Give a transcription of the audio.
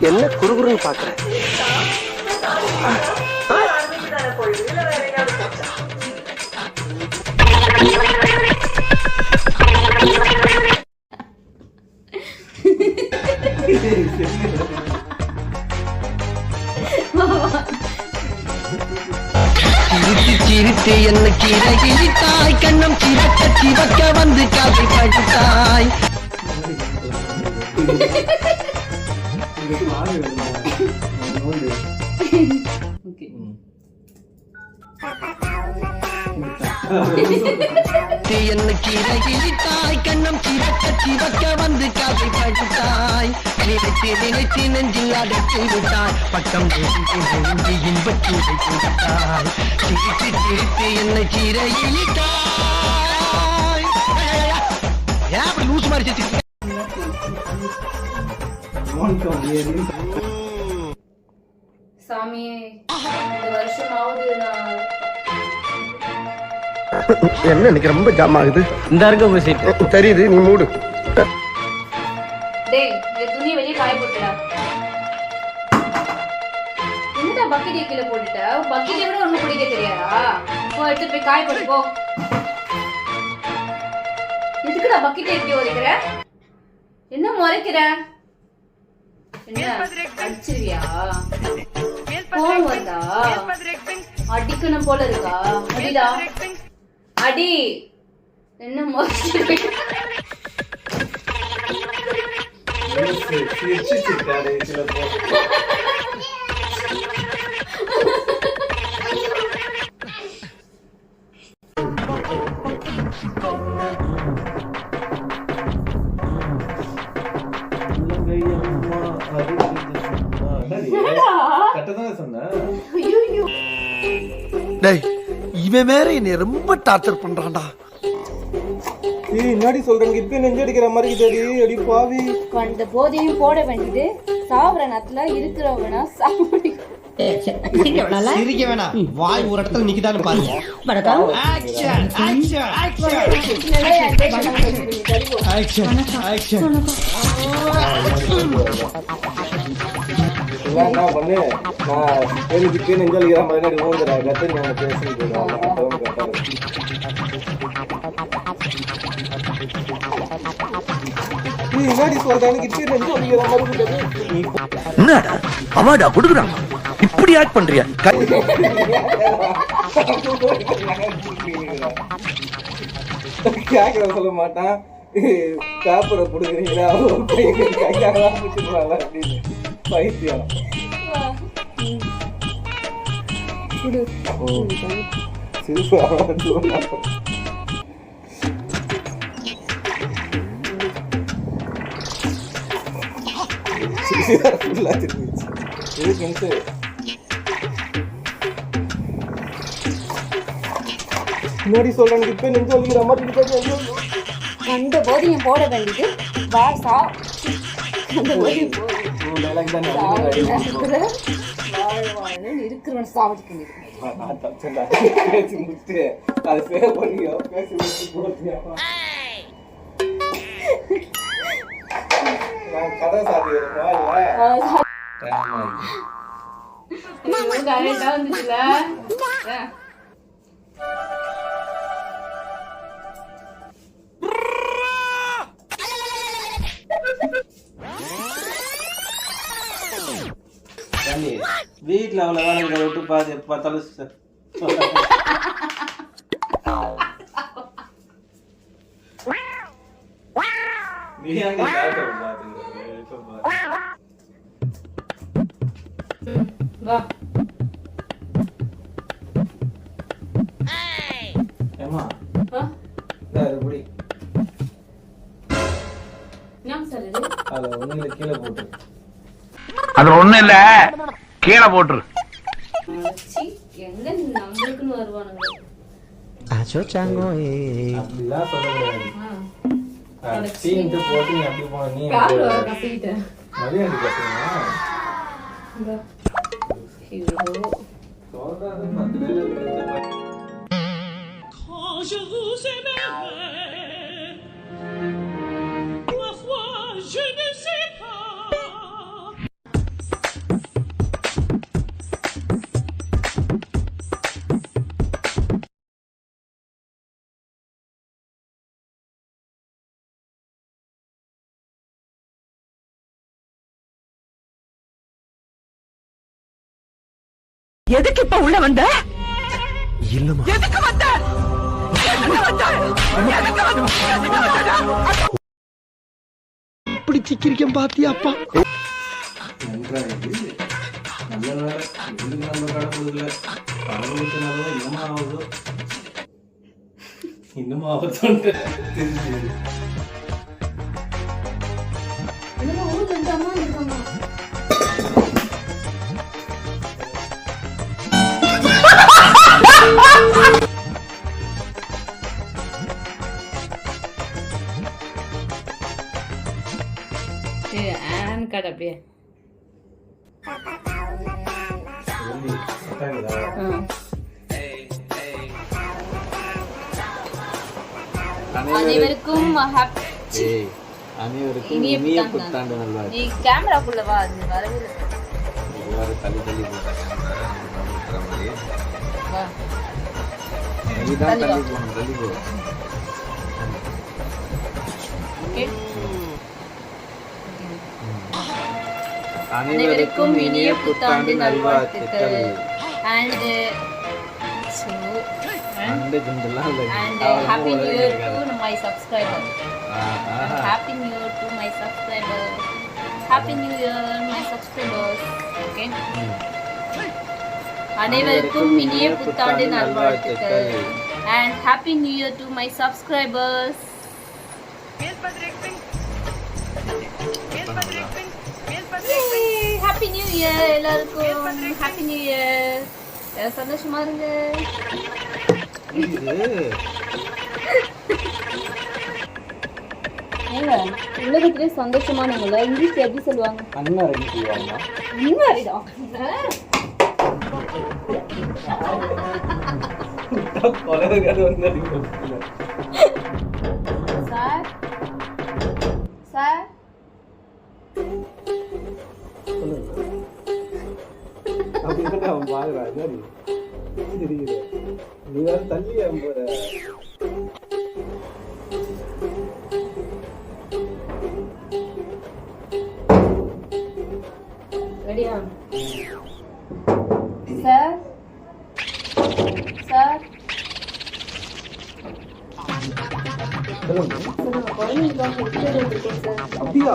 என்ன குறுகுறுன்னு பாக்குற? சிரித்து என்ன கீரை கிழித்தாய், கண்ணம் சிவக்க சிவக்க வந்து காதை படித்தாய். என்ன கீரை கிழித்தாய், கண்ணம் சிவக்க சிவக்க வந்து காதை படித்தாய். நினைத்து நினைத்து நெஞ்சில் அடைத்து விட்டாய், பக்கம் நெஞ்சி இன்பத்தில் வைத்து விட்டாய். சிரித்து சிரித்து என்னை கீரை கிழித்தாய். ஏன் அப்படி லூசு மாதிரி சிரிச்சு? சாமியே, இந்த வருஷமாவது என்ன எனக்கு ரொம்ப ஜாம் ஆகுது. இந்த இருக்க உங்க சீட் தெரியுது, நீ மூடு. டேய், இந்த துணியை வெளியே காய போட்டுடா. என்னடா பக்கெட் கீழே போட்டுட்ட? பக்கெட்டை விட ஒண்ணு பிடிக்க தெரியாதா? போ, எடுத்து போய் காய போட்டு போ. எதுக்குடா பக்கெட்டை எப்படி ஒதுக்குற? என்ன முறைக்கிற? என்ன அடிச்சிருவியா? கோவம் வருதா? அடிக்கணும் போல இருக்கா? அடிடா, அடி. என்ன முறைக்கிற? இவன் வேற என்னை ரொம்ப டார்ச்சர் பண்றான்டா. என்னடி சொல்றேன், இப்ப நெஞ்சடிக்கிற மாதிரி தேடி அடி பாவி. அந்த போதையும் போட வேண்டியது. சாவர நேரத்துல இருக்கிறவனா சாப்பிடு. சிரிக்க வேணாம், வாய் ஒரு இடத்துல நிக்குதான்னு பாருங்க. Action action action action action. என்ன பண்ணு, நான் எனக்கு நெஞ்சடிக்கிற மாதிரி ஓங்குறேன். கத்து நான் பேசிட்டு என்னடி சொல்றேன், இப்ப நெஞ்சடிக்கிற மாதிரி. என்னடா அவாடா குடுக்குறான், இப்படி ஆக்ட் பண்றியா? கேக்குற சொல்ல மாட்டான். பேப்பரை புடுக்குறீங்களா அப்படின்னு பைத்தியம். முன்னாடி சொல்றாங்க, இப்ப நெஞ்சு வலிக்கிற மாதிரி அந்த போதையும் போட வேண்டியது. வா சா, அந்த போதையும் இருக்கிறவன் சாவடிக்க பேசி முடிச்சு அது பேர் பண்ணியோ பேசி முடிச்சு போட்டியா நான் கதை சாப்பிடுறேன். கரெக்டா வந்துச்சுல. வீட்டுல அவ்வளவு வேலை விட்டு பாத்து பார்த்தாலும் அது ஒண்ணும் இல்ல, கீழே போட்டுரு. எங்க நம்மளுக்குன்னு வருவானுங்க. அப்படிலாம் சொல்லக்கூடாது. போட்டு நீ அப்படி போன நீ மதியம் எதுக்கு இப்ப உள்ள வந்த? இல்லம்மா. எதுக்கு வந்த? இப்படி சிக்கிரிக்கம் பாத்தியாப்பா? இன்னும் ஆபத்து என்னங்க ஊர்ல இருந்து அம்மா இருக்காங்க. காட்டு அப்படியே. அனைவருக்கும் இனிய புத்தாண்டு நல்வாழ்த்துக்கள். நீ கேமராக்குள்ள வா, அது வரவே இல்லை. தள்ளி தள்ளி வா. தள்ளி போ. ஓகே. அனைவருக்கும் இனிய புத்தாண்டு நல்வாழ்த்துக்கள். And happy new year to my subscribers. Happy new year to my subscribers. Happy new year my subscribers. Okay. அனைவருக்கும் இனிய புத்தாண்டு நல்வாழ்த்துக்கள். And happy new year to my subscribers. Happy new year எல்லாருக்கும். Happy new year. சந்தோஷமா இருங்க. உலகத்திலே சந்தோஷமானவங்கள இங்கிலீஷ்ல எப்படி சொல்லுவாங்க? அன்மேரிட் சொல்லுவாங்க. அன்மேரிடா? கொலகாரங்க வந்து சார் சார் அப்படின்னு அவன் பாக்குறான். தெரியுது, நீ வேற தள்ளி போற. ரெடியா? சார் சார் சொல்லுங்க. சொல்லுங்க. குழந்தைங்க இருக்கேன் சார். அப்படியா?